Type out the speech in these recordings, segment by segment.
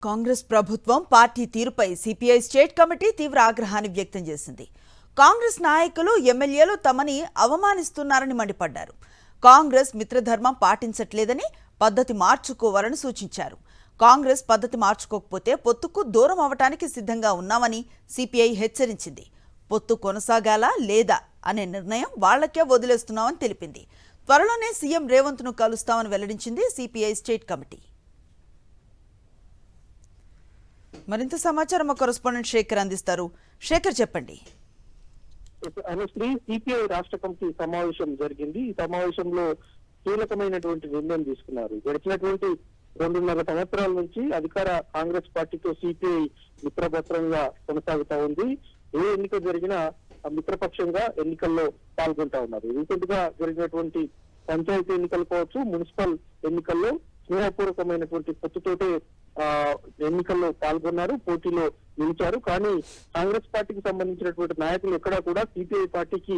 కాంగ్రెస్ ప్రభుత్వం పార్టీ తీరుపై CPI state committee తీవ్ర ఆగ్రహాన్ని వ్యక్తం చేసింది. కాంగ్రెస్ నాయకులు ఎమ్మెల్యేలు తమని అవమానిస్తున్నారని మండిపడ్డారు. కాంగ్రెస్ మిత్రధర్మం పాటించట్లేదని, పద్ధతి మార్చుకోవాలని సూచించారు. కాంగ్రెస్ పద్ధతి మార్చుకోకపోతే పొత్తుకు దూరం అవటానికి సిద్ధంగా ఉన్నామని సిపిఐ హెచ్చరించింది. పొత్తు కొనసాగాలా లేదా అనే నిర్ణయం వాళ్లకే వదిలేస్తున్నామని తెలిపింది. త్వరలోనే సీఎం రేవంత్ను కలుస్తామని వెల్లడించింది సిపిఐ స్టేట్ కమిటీ. మరింత సమాచారం మా కరెస్పాండెంట్ శేఖర్ అందిస్తారు. శేఖర్, చెప్పండి. అనుశ్రీ, సిపిఐ రాష్ట్ర కమిటీ సమావేశం జరిగింది. ఈ సమావేశంలో కీలకమైనటువంటి నిర్ణయం తీసుకున్నారు. గడిచినటువంటి 2.5 సంవత్సరాల నుంచి అధికార కాంగ్రెస్ పార్టీతో సిపిఐ మిత్రపత్రంగా కొనసాగుతా ఉంది. ఏ ఎన్నిక జరిగినా మిత్రపక్షంగా ఎన్నికల్లో పాల్గొంటా ఉన్నారు. రీసెంట్ గా జరిగినటువంటి పంచాయతీ ఎన్నికలు కావచ్చు, మున్సిపల్ ఎన్నికల్లో స్నేహపూర్వకమైనటువంటి పొత్తుతోటే ఎన్నికల్లో పాల్గొన్నారు, పోటీలో నిలిచారు. కానీ కాంగ్రెస్ పార్టీకి సంబంధించినటువంటి నాయకులు ఎక్కడా కూడా సిపిఐ పార్టీకి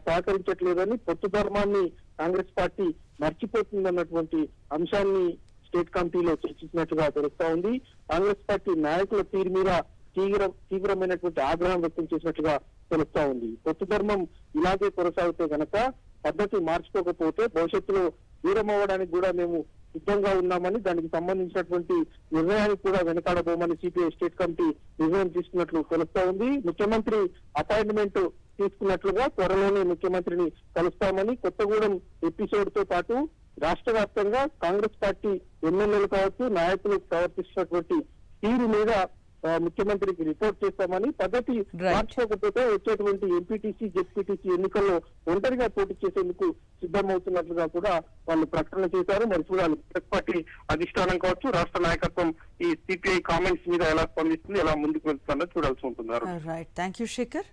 సహకరించట్లేదని, పొత్తు ధర్మాన్ని కాంగ్రెస్ పార్టీ మర్చిపోతుందన్నటువంటి అంశాన్ని స్టేట్ కమిటీలో చర్చించినట్లుగా తెలుస్తా ఉంది. కాంగ్రెస్ పార్టీ నాయకుల తీరు మీద తీవ్రమైనటువంటి ఆగ్రహం వ్యక్తం చేసినట్లుగా తెలుస్తా ఉంది. పొత్తు ధర్మం ఇలాగే కొనసాగితే గనక, పద్ధతి మార్చుకోకపోతే భవిష్యత్తులో దూరం అవ్వడానికి కూడా మేము సిద్ధంగా ఉన్నామని, దానికి సంబంధించినటువంటి నిర్ణయానికి కూడా వెనకాడబోమని సిపిఐ స్టేట్ కమిటీ నిర్ణయం తీసుకున్నట్లు తెలుస్తా ఉంది. ముఖ్యమంత్రి అపాయింట్మెంట్ తీసుకున్నట్లుగా త్వరలోనే ముఖ్యమంత్రిని కలుస్తామని, కొత్తగూడెం ఎపిసోడ్ తో పాటు రాష్ట్ర వ్యాప్తంగా కాంగ్రెస్ పార్టీ ఎమ్మెల్యేలు కావచ్చు, నాయకులు ప్రవర్తిస్తున్నటువంటి తీరు మీద ముఖ్యమంత్రికి రిపోర్ట్ చేస్తామని, పద్ధతి మార్చుకోకపోతే వచ్చేటువంటి ఎంపీటీసీ, జెడ్పీటీసీ ఎన్నికల్లో ఒంటరిగా పోటీ చేసేందుకు సిద్ధమవుతున్నట్లుగా కూడా వాళ్ళు ప్రకటన చేశారు. మరి చూడాలి కాంగ్రెస్ పార్టీ అధిష్టానం కావచ్చు, రాష్ట్ర నాయకత్వం ఈ సిపిఐ కామెంట్స్ మీద ఎలా స్పందిస్తుంది, ఎలా ముందుకు వెళ్తుందో చూడాల్సి ఉంటుంది. Thank you Shekhar.